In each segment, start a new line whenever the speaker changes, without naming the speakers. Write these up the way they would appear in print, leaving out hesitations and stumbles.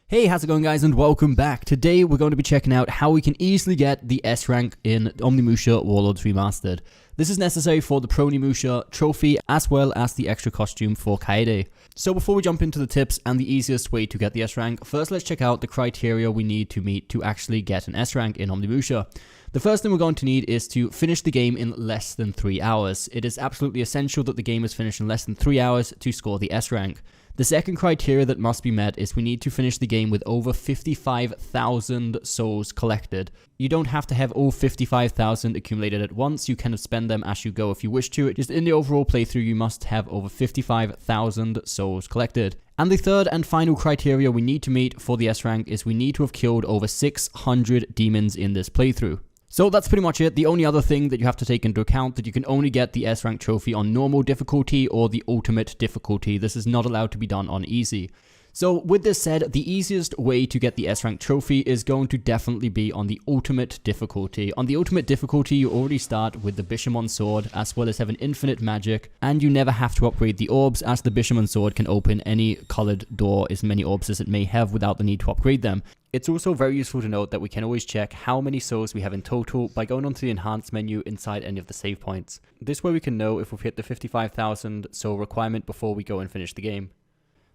Hey, how's it going guys, and welcome back. Today we're going to be checking out how we can easily get the S rank in Onimusha Warlords Remastered. This is necessary for the Pro-Nimusha trophy as well as the extra costume for Kaede. So before we jump into the tips and the easiest way to get the S rank, first let's check out the criteria we need to meet to actually get an S rank in Onimusha. The first thing we're going to need is to finish the game in less than 3 hours. It is absolutely essential that the game is finished in less than 3 hours to score the S rank. The second criteria that must be met is we need to finish the game with over 55,000 souls collected. You don't have to have all 55,000 accumulated at once, you can spend them as you go if you wish to. Just in the overall playthrough you must have over 55,000 souls collected. And the third and final criteria we need to meet for the S rank is we need to have killed over 600 demons in this playthrough. So that's pretty much it. The only other thing that you have to take into account that you can only get the S rank trophy on normal difficulty or the ultimate difficulty. This is not allowed to be done on easy. So with this said, the easiest way to get the S rank trophy is going to definitely be on the ultimate difficulty. On the ultimate difficulty, you already start with the Bishamon sword as well as have an infinite magic, and you never have to upgrade the orbs as the Bishamon sword can open any colored door as many orbs as it may have without the need to upgrade them. It's also very useful to note that we can always check how many souls we have in total by going onto the enhanced menu inside any of the save points. This way we can know if we've hit the 55,000 soul requirement before we go and finish the game.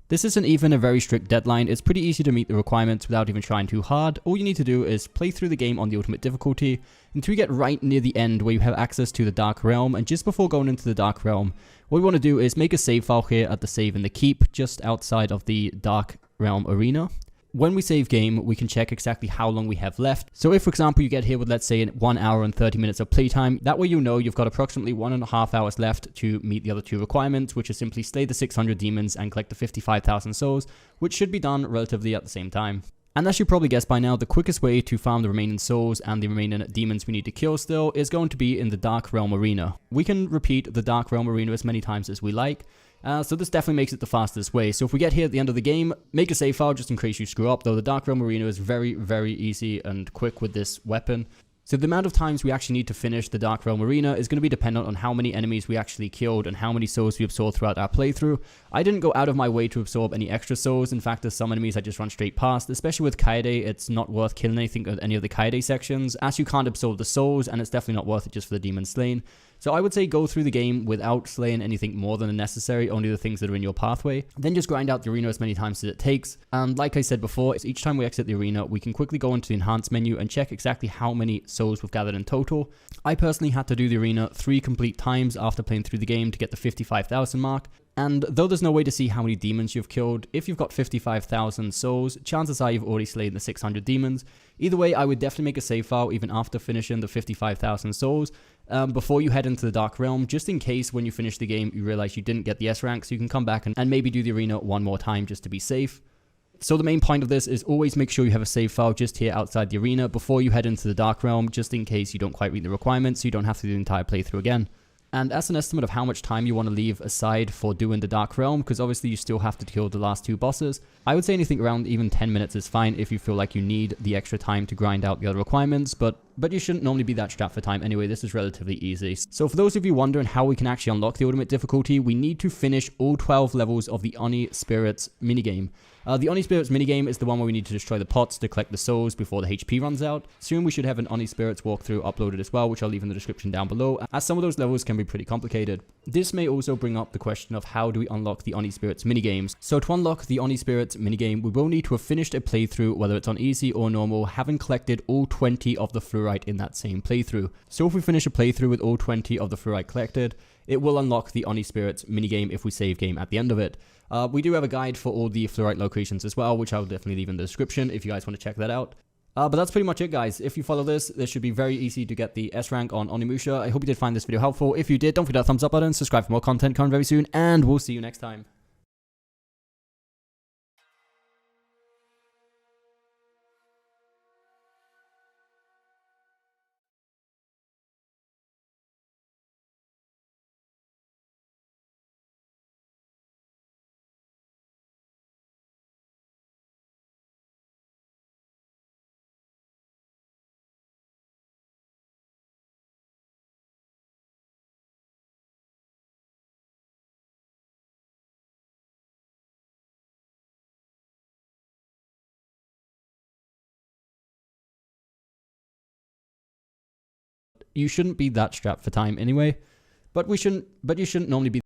This isn't even a very strict deadline. It's pretty easy to meet the requirements without even trying too hard. All you need to do is play through the game on the ultimate difficulty until you get right near the end where you have access to the Dark Realm, and just before going into the Dark Realm, what we want to do is make a save file here at the save in the keep just outside of the Dark Realm arena. When we save game, we can check exactly how long we have left. So if, for example, you get here with, let's say, 1 hour and 30 minutes of playtime, that way you know you've got approximately 1.5 hours left to meet the other two requirements, which is simply slay the 600 demons and collect the 55,000 souls, which should be done relatively at the same time. And as you probably guessed by now, the quickest way to farm the remaining souls and the remaining demons we need to kill still is going to be in the Dark Realm Arena. We can repeat the Dark Realm Arena as many times as we like. So this definitely makes it the fastest way. So if we get here at the end of the game, make a save file just in case you screw up, though the Dark Realm Arena is very, very easy and quick with this weapon. So the amount of times we actually need to finish the Dark Realm Arena is going to be dependent on how many enemies we actually killed and how many souls we absorbed throughout our playthrough. I didn't go out of my way to absorb any extra souls. In fact, there's some enemies I just run straight past, especially with Kaede. It's not worth killing anything at any of the Kaede sections, as you can't absorb the souls, and it's definitely not worth it just for the demon slain. So I would say go through the game without slaying anything more than necessary, only the things that are in your pathway. Then just grind out the arena as many times as it takes. And like I said before, each time we exit the arena, we can quickly go into the enhanced menu and check exactly how many souls we've gathered in total. I personally had to do the arena 3 complete times after playing through the game to get the 55,000 mark. And though there's no way to see how many demons you've killed, if you've got 55,000 souls, chances are you've already slain the 600 demons. Either way, I would definitely make a save file even after finishing the 55,000 souls before you head into the Dark Realm, just in case when you finish the game you realize you didn't get the S rank, so you can come back and maybe do the arena one more time just to be safe. So the main point of this is always make sure you have a save file just here outside the arena before you head into the Dark Realm, just in case you don't quite meet the requirements, so you don't have to do the entire playthrough again. And as an estimate of how much time you want to leave aside for doing the Dark Realm, because obviously you still have to kill the last 2 bosses, I would say anything around even 10 minutes is fine if you feel like you need the extra time to grind out the other requirements, but you shouldn't normally be that strapped for time anyway. This is relatively easy. So for those of you wondering how we can actually unlock the ultimate difficulty, we need to finish all 12 levels of the Oni-Spirit Minigame. The Oni-Spirit Minigame is the one where we need to destroy the pots to collect the souls before the HP runs out. Soon we should have an Oni-Spirits walkthrough uploaded as well, which I'll leave in the description down below, as some of those levels can be pretty complicated. This may also bring up the question of how do we unlock the Oni-Spirits minigames. So to unlock the Oni-Spirits minigame, we will need to have finished a playthrough, whether it's on easy or normal, having collected all 20 of the fluorite in that same playthrough. So if we finish a playthrough with all 20 of the fluorite collected, it will unlock the Oni-Spirits minigame if we save game at the end of it. We do have a guide for all the fluorite locations as well, which I'll definitely leave in the description if you guys want to check that out. But that's pretty much it, guys. If you follow this should be very easy to get the S rank on Onimusha. I hope you did find this video helpful. If you did, don't forget that thumbs up button, subscribe for more content coming very soon, and we'll see you next time. you shouldn't be that strapped for time anyway. But you shouldn't normally be